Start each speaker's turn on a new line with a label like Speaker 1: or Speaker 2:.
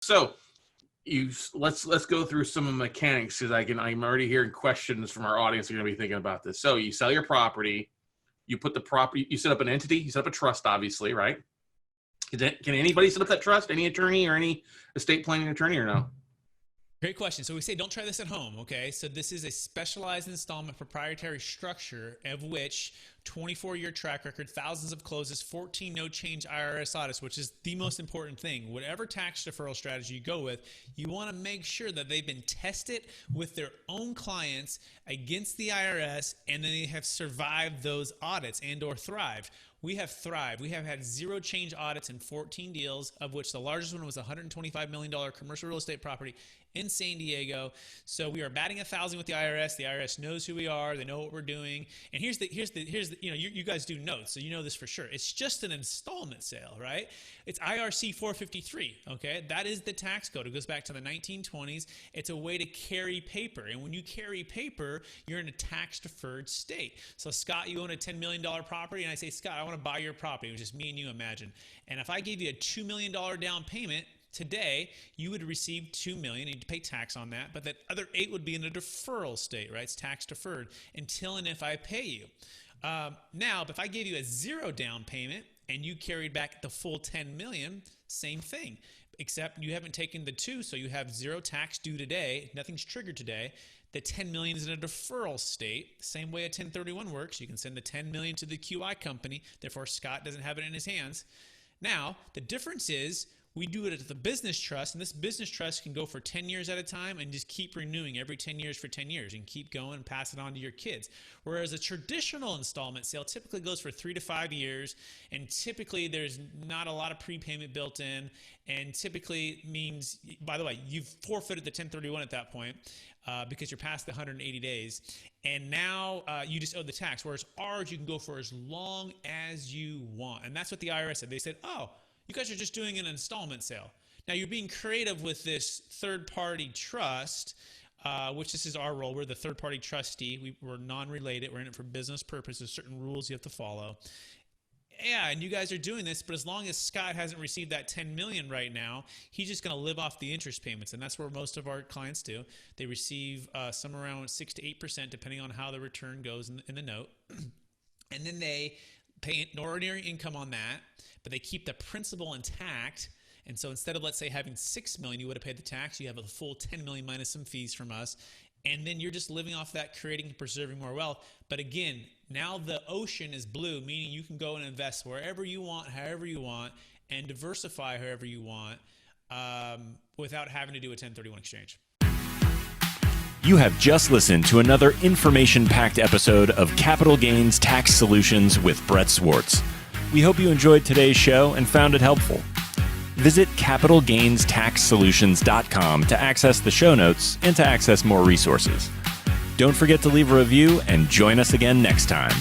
Speaker 1: So let's go through some of the mechanics, because I'm already hearing questions from our audience who are going to be thinking about this. So you sell your property, you put the property, you set up an entity, you set up a trust, obviously, right? Can anybody set up that trust? Any attorney or any estate planning attorney, or no?
Speaker 2: Great question. So we say don't try this at home, okay? So this is a specialized installment proprietary structure of which 24-year track record, thousands of closes, 14 no-change IRS audits, which is the most important thing. Whatever tax deferral strategy you go with, you want to make sure that they've been tested with their own clients against the IRS, and then they have survived those audits and or thrived. We have thrived. We have had zero change audits in 14 deals, of which the largest one was a $125 million commercial real estate property in San Diego. So we are batting 1,000 with the IRS. The IRS knows who we are. They know what we're doing. And here's the you guys do notes, so you know this for sure. It's just an installment sale, right? It's IRC 453, okay? That is the tax code. It goes back to the 1920s. It's a way to carry paper. And when you carry paper, you're in a tax-deferred state. So Scott, you own a $10 million property, and I say, Scott, I want to buy your property. It was just me and you, imagine. And if I gave you a $2 million down payment, today, you would receive $2 million. You need to pay tax on that, but that other $8 million would be in a deferral state, right? It's tax deferred until and if I pay you. Now, if I gave you a zero down payment and you carried back the full $10 million, same thing, except you haven't taken the 2, so you have zero tax due today. Nothing's triggered today. The $10 million is in a deferral state. Same way a 1031 works. You can send the $10 million to the QI company. Therefore, Scott doesn't have it in his hands. Now, the difference is we do it at the business trust, and this business trust can go for 10 years at a time and just keep renewing every 10 years for 10 years and keep going and pass it on to your kids. Whereas a traditional installment sale typically goes for 3 to 5 years, and typically there's not a lot of prepayment built in, and typically means, by the way, you've forfeited the 1031 at that point because you're past the 180 days, and now you just owe the tax. Whereas ours, you can go for as long as you want, and that's what the IRS said. They said, oh, you guys are just doing an installment sale. Now you're being creative with this third-party trust, which this is our role. We're the third-party trustee. We're non-related. We're in it for business purposes. Certain rules you have to follow. Yeah, and you guys are doing this, but as long as Scott hasn't received that $10 million right now, he's just going to live off the interest payments, and that's where most of our clients do. They receive somewhere around 6 to 8%, depending on how the return goes in the note, and then they pay an ordinary income on that, but they keep the principal intact. And so instead of, let's say, having $6 million, you would have paid the tax, you have a full $10 million minus some fees from us. And then you're just living off that, creating and preserving more wealth. But again, now the ocean is blue, meaning you can go and invest wherever you want, however you want, and diversify however you want without having to do a 1031 exchange.
Speaker 3: You have just listened to another information-packed episode of Capital Gains Tax Solutions with Brett Swarts. We hope you enjoyed today's show and found it helpful. Visit capitalgainstaxsolutions.com to access the show notes and to access more resources. Don't forget to leave a review and join us again next time.